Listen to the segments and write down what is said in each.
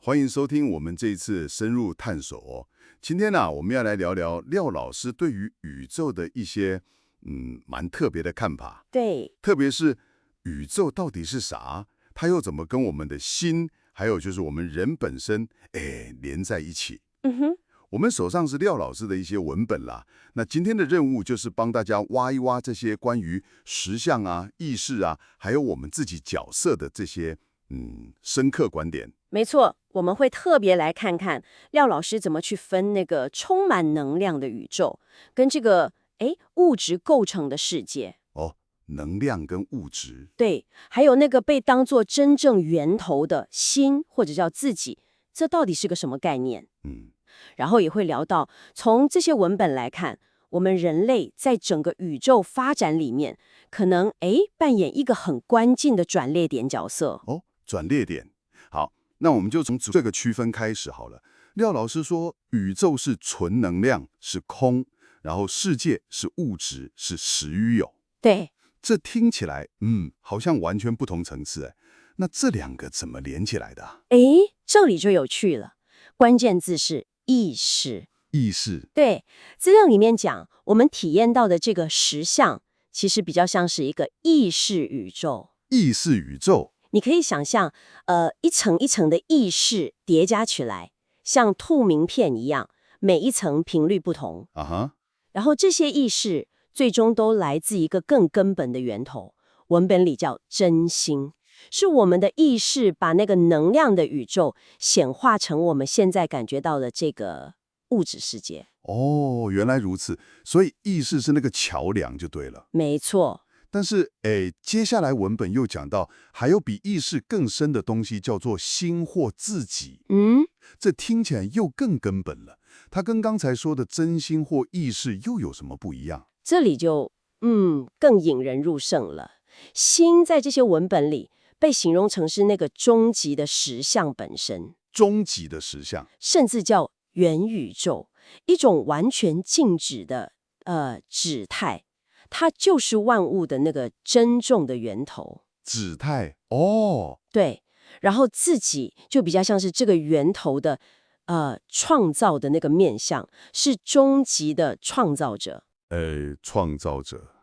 欢迎收听我们这一次深入探索哦。今天呢，我们要来聊聊廖老师对于宇宙的一些蛮特别的看法。对，特别是宇宙到底是啥？它又怎么跟我们的心，还有就是我们人本身，连在一起？嗯哼，我们手上是廖老师的一些文本啦。那今天的任务就是帮大家挖一挖这些关于实相啊、意识啊，还有我们自己角色的这些深刻观点。没错，我们会特别来看看廖老师怎么去分那个充满能量的宇宙，跟这个物质构成的世界。哦，能量跟物质。对，还有那个被当作真正源头的心，或者叫自己，这到底是个什么概念？然后也会聊到，从这些文本来看，我们人类在整个宇宙发展里面，可能扮演一个很关键的转捩点角色。哦，转捩点。好，那我们就从这个区分开始好了。廖老师说，宇宙是纯能量，是空，然后世界是物质，是实与有。对，这听起来，好像完全不同层次哎。那这两个怎么连起来的啊？这里就有趣了，关键字是意识。意识。对，资料里面讲，我们体验到的这个实相，其实比较像是一个意识宇宙。意识宇宙。你可以想象，一层一层的意识叠加起来，像透明片一样，每一层频率不同。啊哈。然后这些意识最终都来自一个更根本的源头，文本里叫真心，是我们的意识把那个能量的宇宙显化成我们现在感觉到的这个物质世界。哦，原来如此。所以意识是那个桥梁就对了。没错。但是，接下来文本又讲到，还有比意识更深的东西，叫做心或自己。这听起来又更根本了。它跟刚才说的真心或意识又有什么不一样？这里就更引人入胜了。心在这些文本里被形容成是那个终极的实相本身，终极的实相，甚至叫元宇宙，一种完全静止的指态。它就是万物的那个真正的源头。指态。哦，对，然后自己就比较像是这个源头的创造的那个面向，是终极的创造者。创造者。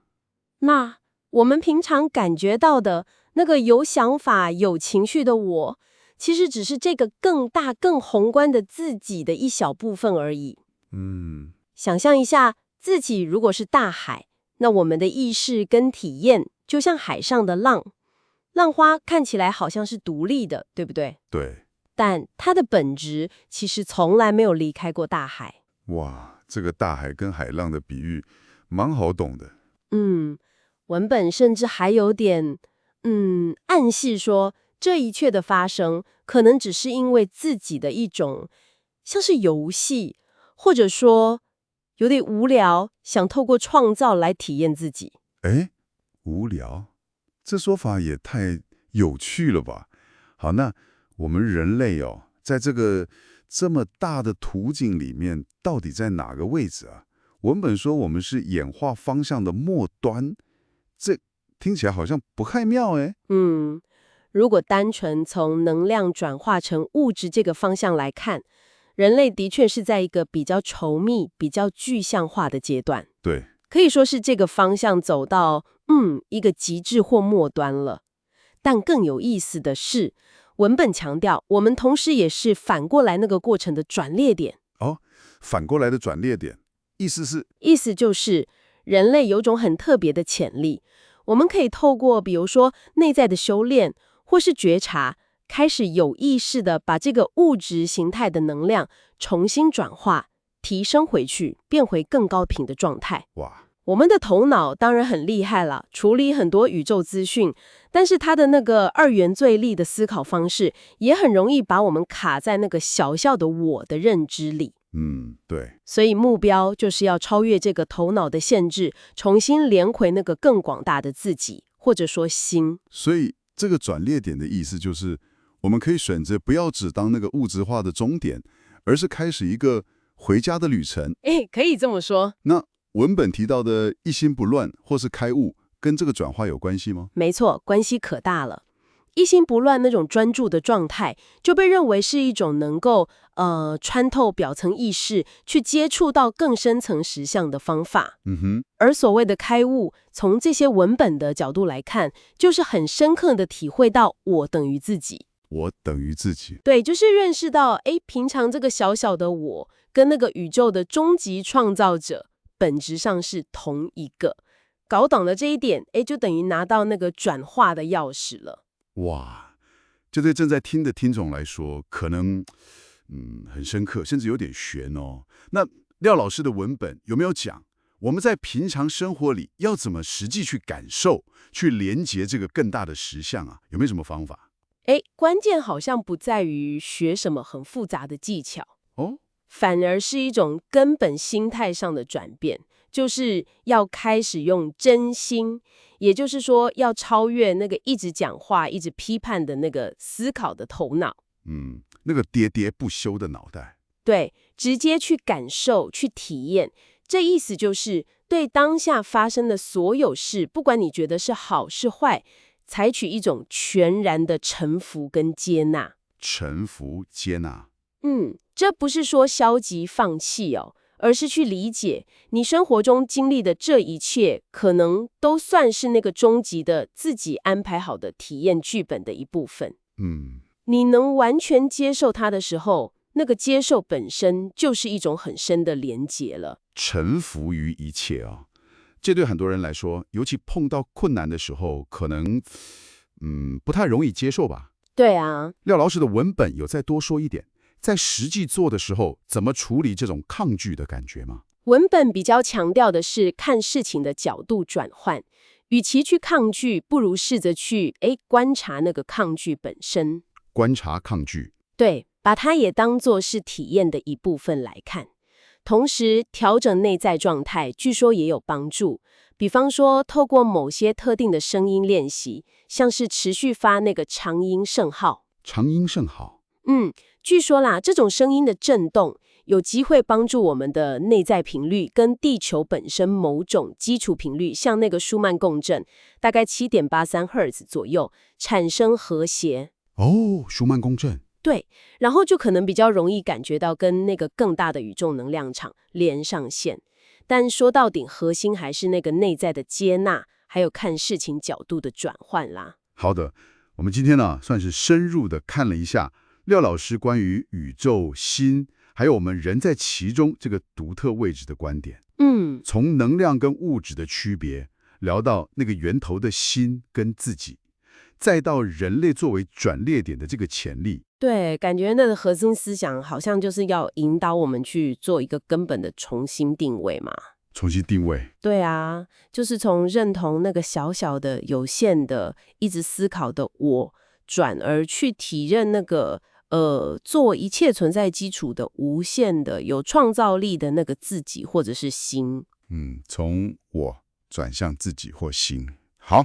那我们平常感觉到的那个有想法、有情绪的我，其实只是这个更大、更宏观的自己的一小部分而已。想象一下，自己如果是大海，那我们的意识跟体验就像海上的浪，浪花看起来好像是独立的，对不对？对。但它的本质其实从来没有离开过大海。哇，这个大海跟海浪的比喻蛮好懂的。文本甚至还有点暗示说，这一切的发生可能只是因为自己的一种像是游戏，或者说有点无聊，想透过创造来体验自己。无聊，这说法也太有趣了吧？好，那我们人类在这个这么大的图景里面，到底在哪个位置啊？文本说我们是演化方向的末端，这听起来好像不太妙哎。如果单纯从能量转化成物质这个方向来看，人类的确是在一个比较稠密、比较具象化的阶段。对，可以说是这个方向走到一个极致或末端了。但更有意思的是，文本强调我们同时也是反过来那个过程的转捩点。反过来的转捩点，意思就是人类有种很特别的潜力，我们可以透过比如说内在的修炼或是觉察，开始有意识的把这个物质形态的能量重新转化，提升回去，变回更高频的状态。哇，我们的头脑当然很厉害了，处理很多宇宙资讯，但是它的那个二元对立的思考方式，也很容易把我们卡在那个小小的我的认知里。对。所以目标就是要超越这个头脑的限制，重新连回那个更广大的自己，或者说心。所以这个转捩点的意思就是，我们可以选择不要只当那个物质化的终点，而是开始一个回家的旅程。可以这么说。那文本提到的一心不乱或是开悟，跟这个转化有关系吗？没错，关系可大了。一心不乱那种专注的状态，就被认为是一种能够穿透表层意识，去接触到更深层实相的方法。嗯哼，而所谓的开悟，从这些文本的角度来看，就是很深刻的体会到我等于自己。我等于自己。对，就是认识到，平常这个小小的我，跟那个宇宙的终极创造者，本质上是同一个。搞懂了这一点，就等于拿到那个转化的钥匙了。哇，这对正在听的听众来说，可能很深刻，甚至有点悬哦。那廖老师的文本有没有讲，我们在平常生活里要怎么实际去感受、去连接这个更大的实相啊？有没有什么方法？关键好像不在于学什么很复杂的技巧，哦，反而是一种根本心态上的转变，就是要开始用真心，也就是说要超越那个一直讲话、一直批判的那个思考的头脑。那个喋喋不休的脑袋。对，直接去感受、去体验。这意思就是对当下发生的所有事，不管你觉得是好是坏，采取一种全然的臣服跟接纳。臣服接纳。这不是说消极放弃哦，而是去理解你生活中经历的这一切，可能都算是那个终极的自己安排好的体验剧本的一部分。你能完全接受它的时候，那个接受本身就是一种很深的连结了。臣服于一切啊，这对很多人来说，尤其碰到困难的时候，可能不太容易接受吧。对啊，廖老师的文本有再多说一点，在实际做的时候，怎么处理这种抗拒的感觉吗？文本比较强调的是看事情的角度转换，与其去抗拒，不如试着去观察那个抗拒本身。观察抗拒。对，把它也当作是体验的一部分来看。同时，调整内在状态，据说也有帮助。比方说，透过某些特定的声音练习，像是持续发那个长音圣号。长音圣号。据说啦，这种声音的震动有机会帮助我们的内在频率跟地球本身某种基础频率，像那个舒曼共振，大概7.83赫兹左右，产生和谐。哦，舒曼共振。对，然后就可能比较容易感觉到跟那个更大的宇宙能量场连上线。但说到底，核心还是那个内在的接纳，还有看事情角度的转换啦。好的，我们今天呢，算是深入的看了一下廖老师关于宇宙、心，还有我们人在其中这个独特位置的观点。从能量跟物质的区别，聊到那个源头的心跟自己，再到人类作为转捩点的这个潜力。对，感觉那个核心思想好像就是要引导我们去做一个根本的重新定位嘛。重新定位。对啊，就是从认同那个小小的、有限的、一直思考的我，转而去体认那个做一切存在基础的无限的、有创造力的那个自己或者是心。从我转向自己或心。好，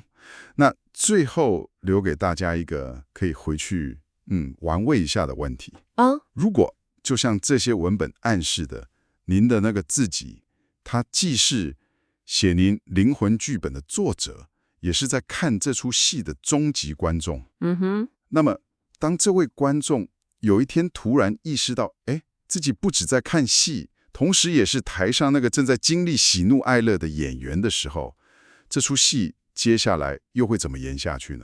那最后留给大家一个可以回去玩味一下的问题啊。如果就像这些文本暗示的，您的那个自己，他既是写您灵魂剧本的作者，也是在看这出戏的终极观众。那么当这位观众有一天突然意识到，自己不只在看戏，同时也是台上那个正在经历喜怒哀乐的演员的时候，这出戏接下来又会怎么演下去呢？